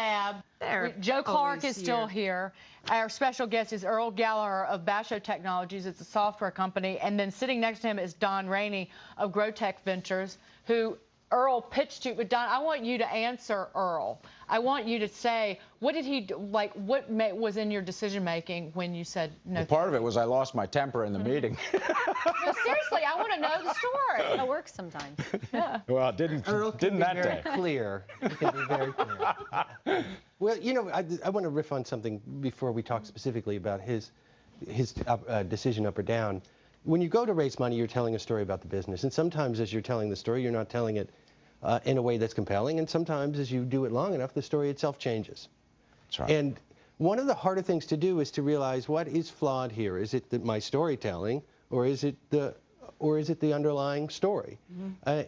Joe Clark is still here. Our special guest is Earl Galleher of Basho Technologies. It's a software company. And then sitting next to him is Don Rainey of Growtech Ventures, who Earl pitched to. But Don, I want you to answer Earl. I want you to say, what did he do, like, what was in your decision making when you said no? Well, part of it was I lost my temper in the meeting. No, seriously, I want to know the story. It works sometimes. Yeah. Well, it didn't that day. Clear. It can be very clear. Well, you know, I want to riff on something before we talk specifically about his decision up or down. When you go to raise money, you're telling a story about the business, and sometimes as you're telling the story, you're not telling it in a way that's compelling, and sometimes as you do it long enough, the story itself changes. That's right. And one of the harder things to do is to realize what is flawed here. Is it my storytelling, or is it the underlying story?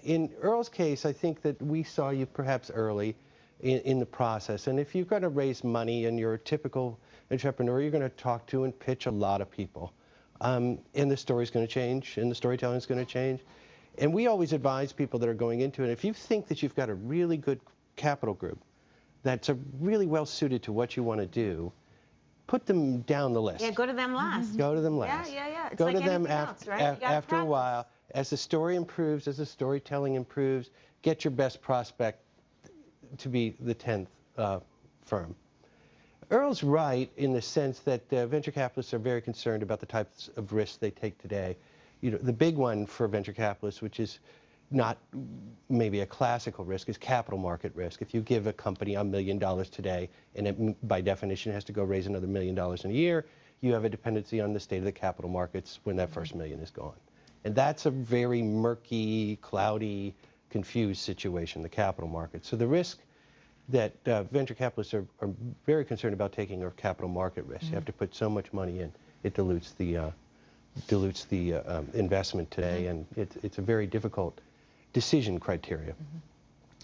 In Earl's case, I think that we saw you perhaps early in the process, and if you're going to raise money and you're a typical entrepreneur, you're going to talk to and pitch a lot of people, and the story's going to change, and the storytelling is going to change. And we always advise people that are going into it, if you think that you've got a really good capital group that's really well suited to what you want to do, put them down the list. Yeah, go to them last. Go to them last. Yeah. It's go like to them else, right? after a while. As the story improves, as the storytelling improves, get your best prospect to be the 10th firm. Earl's right in the sense that venture capitalists are very concerned about the types of risks they take today. You know, the big one for venture capitalists, which is not maybe a classical risk, is capital market risk. If you give a company $1 million today, and it, by definition, has to go raise another $1 million in a year, you have a dependency on the state of the capital markets when that first million is gone. And that's a very murky, cloudy, confused situation, the capital markets. So the risk that venture capitalists are very concerned about taking are capital market risk. You have to put so much money in, it dilutes the investment today, and it's a very difficult decision criteria.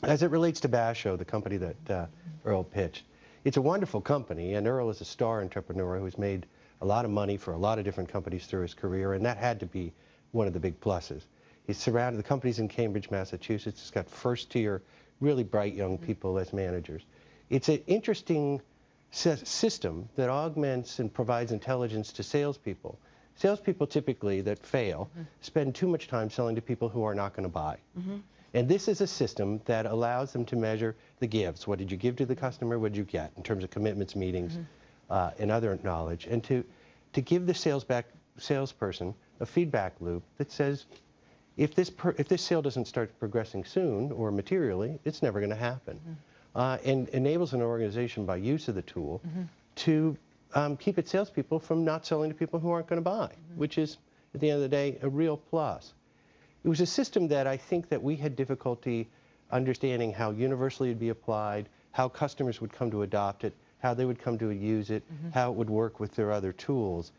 As it relates to Basho, the company that Earl pitched, it's a wonderful company, and Earl is a star entrepreneur who's made a lot of money for a lot of different companies through his career, and that had to be one of the big pluses. He's surrounded, the company's in Cambridge, Massachusetts. It's got first-tier, really bright young people as managers. It's an interesting system that augments and provides intelligence to salespeople. Salespeople typically that fail spend too much time selling to people who are not going to buy. And this is a system that allows them to measure the gives. What did you give to the customer? What did you get in terms of commitments, meetings, and other knowledge? And to give the salesperson a feedback loop that says, if this sale doesn't start progressing soon or materially, it's never going to happen. And enables an organization by use of the tool to keep its salespeople from not selling to people who aren't going to buy, which is, at the end of the day, a real plus. It was a system that I think that we had difficulty understanding how universally it would be applied, how customers would come to adopt it, how they would come to use it, how it would work with their other tools.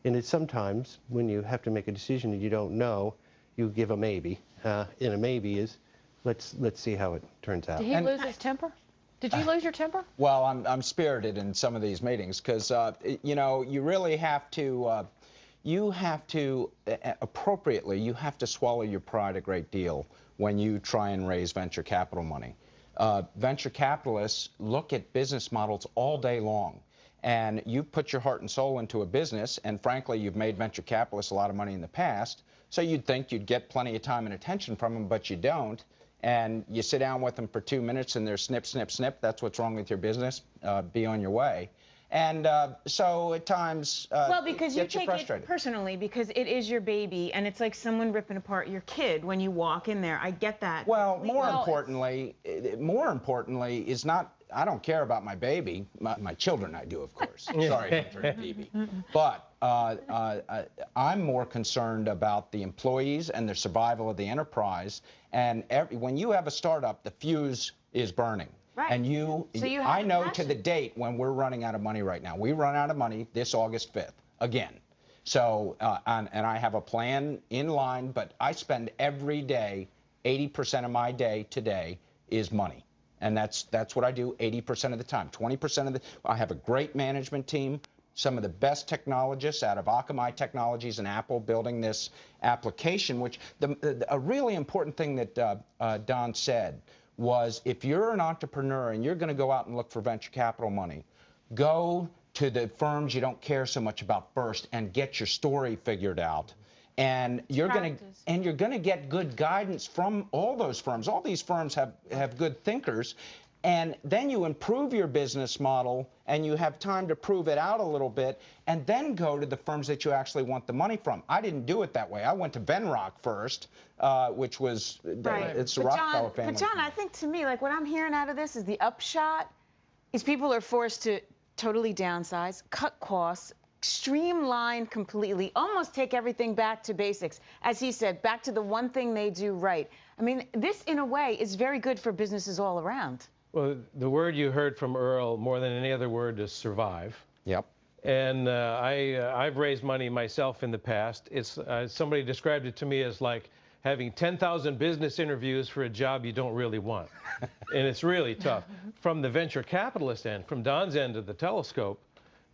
And it's sometimes, when you have to make a decision and you don't know, you give a maybe. And a maybe is, let's see how it turns out. Did he lose his temper? Did you lose your temper? Well, I'm spirited in some of these meetings because, you know, you really have to, appropriately, you have to swallow your pride a great deal when you try and raise venture capital money. Venture capitalists look at business models all day long. And you put your heart and soul into a business, and frankly, you've made venture capitalists a lot of money in the past, so you'd think you'd get plenty of time and attention from them, but you don't. And you sit down with them for 2 minutes, and they're snip, snip, snip. That's what's wrong with your business. Be on your way. And so at times, well, because you take frustrated. it personally, because it is your baby, and it's like someone ripping apart your kid when you walk in there. I get that. Well, more importantly is not, I don't care about my baby. My children I do, of course. Sorry if I'm turning baby. But I'm more concerned about the employees and the survival of the enterprise. And when you have a startup, the fuse is burning. Right. And I know to passion. the date when we're running out of money right now. We run out of money this August 5th, again. So, and I have a plan in line, but I spend every day, 80% of my day today is money. And that's what I do 80% of the time. 20% of I have a great management team, some of the best technologists out of Akamai Technologies and Apple building this application, which a really important thing that Don said was, if you're an entrepreneur and you're going to go out and look for venture capital money, go to the firms you don't care so much about first and get your story figured out. And you're going to get good guidance from all those firms. All these firms have good thinkers. And then you improve your business model, and you have time to prove it out a little bit, and then go to the firms that you actually want the money from. I didn't do it that way. I went to Venrock first, which was, it's the Rockefeller family. But John, I think to me, like what I'm hearing out of this is the upshot is people are forced to totally downsize, cut costs, streamline completely, almost take everything back to basics. As he said, back to the one thing they do right. I mean, this, in a way, is very good for businesses all around. Well, the word you heard from Earl more than any other word is survive. Yep. And I've raised money myself in the past. It's somebody described it to me as like having 10,000 business interviews for a job you don't really want. And it's really tough. From the venture capitalist end, from Don's end of the telescope,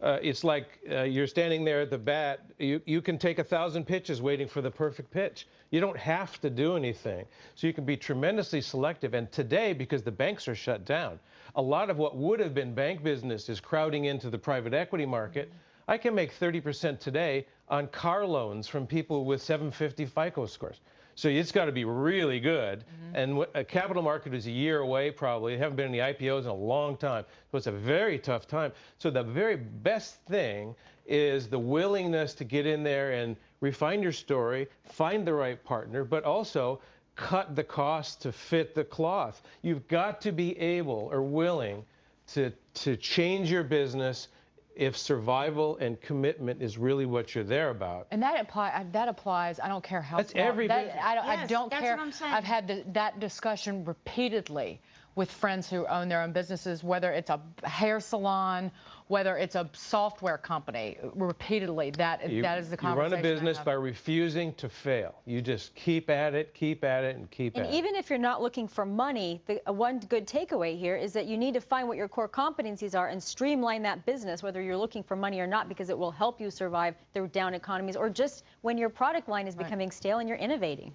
it's like you're standing there at the bat. You can take 1,000 pitches waiting for the perfect pitch. You don't have to do anything. So you can be tremendously selective. And today, because the banks are shut down, a lot of what would have been bank business is crowding into the private equity market. I can make 30% today on car loans from people with 750 FICO scores. So it's got to be really good. And a capital market is a year away probably. There haven't been any IPOs in a long time. So it's a very tough time. So the very best thing is the willingness to get in there and refine your story, find the right partner, but also cut the cost to fit the cloth. You've got to be able or willing to change your business if survival and commitment is really what you're there about. And that applies. I don't care how. That's small. every business. I don't care. What I'm saying. I've had that discussion repeatedly with friends who own their own businesses, whether it's a hair salon, whether it's a software company. Repeatedly, that is the conversation. You run a business by refusing to fail. You just keep at it, and keep at it. And even if you're not looking for money, one good takeaway here is that you need to find what your core competencies are and streamline that business, whether you're looking for money or not, because it will help you survive through down economies or just when your product line is becoming stale and you're innovating.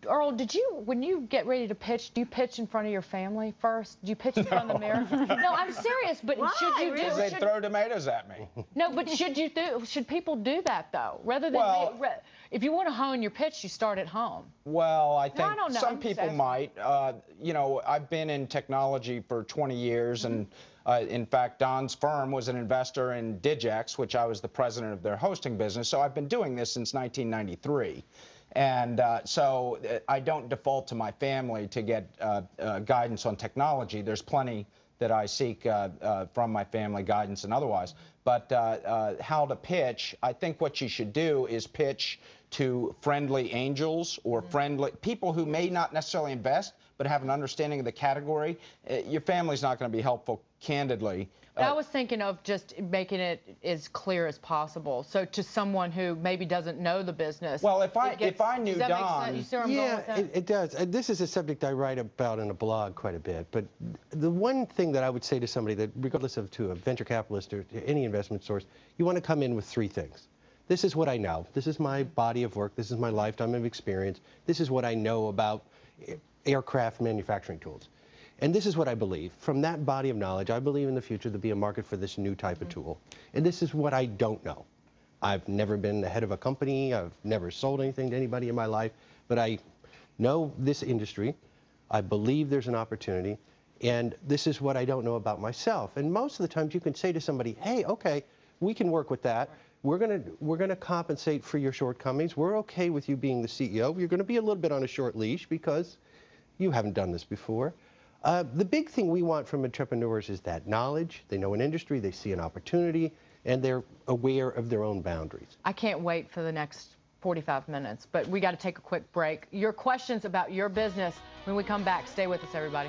Earl, when you get ready to pitch, do you pitch in front of your family first? Do you pitch in front of the mirror? No, I'm serious, but should you do? They throw tomatoes at me. No, but should people do that though? Rather than if you want to hone your pitch, you start at home. Well, I think I don't know. some people might. You know, I've been in technology for 20 years, and in fact, Don's firm was an investor in Digex, which I was the president of their hosting business. So I've been doing this since 1993. And so I don't default to my family to get guidance on technology. There's plenty that I seek from my family, guidance and otherwise. But how to pitch, I think what you should do is pitch to friendly angels or friendly people who may not necessarily invest, but have an understanding of the category. Your family's not going to be helpful, candidly. But I was thinking of just making it as clear as possible. So to someone who maybe doesn't know the business. Well, if I knew Don, Don, you see where I'm going with that? It does. This is a subject I write about in a blog quite a bit. But the one thing that I would say to somebody that, regardless of to a venture capitalist or to any investment source, you want to come in with three things. This is what I know. This is my body of work. This is my lifetime of experience. This is what I know about aircraft manufacturing tools. And this is what I believe. From that body of knowledge, I believe in the future there'll be a market for this new type of tool. And this is what I don't know. I've never been the head of a company. I've never sold anything to anybody in my life. But I know this industry. I believe there's an opportunity. And this is what I don't know about myself. And most of the times you can say to somebody, hey, okay, we can work with that. We're gonna compensate for your shortcomings. We're okay with you being the CEO. You're gonna be a little bit on a short leash because you haven't done this before. The big thing we want from entrepreneurs is that knowledge. They know an industry, they see an opportunity, and they're aware of their own boundaries. I can't wait for the next 45 minutes, but we got to take a quick break. Your questions about your business when we come back. Stay with us, everybody.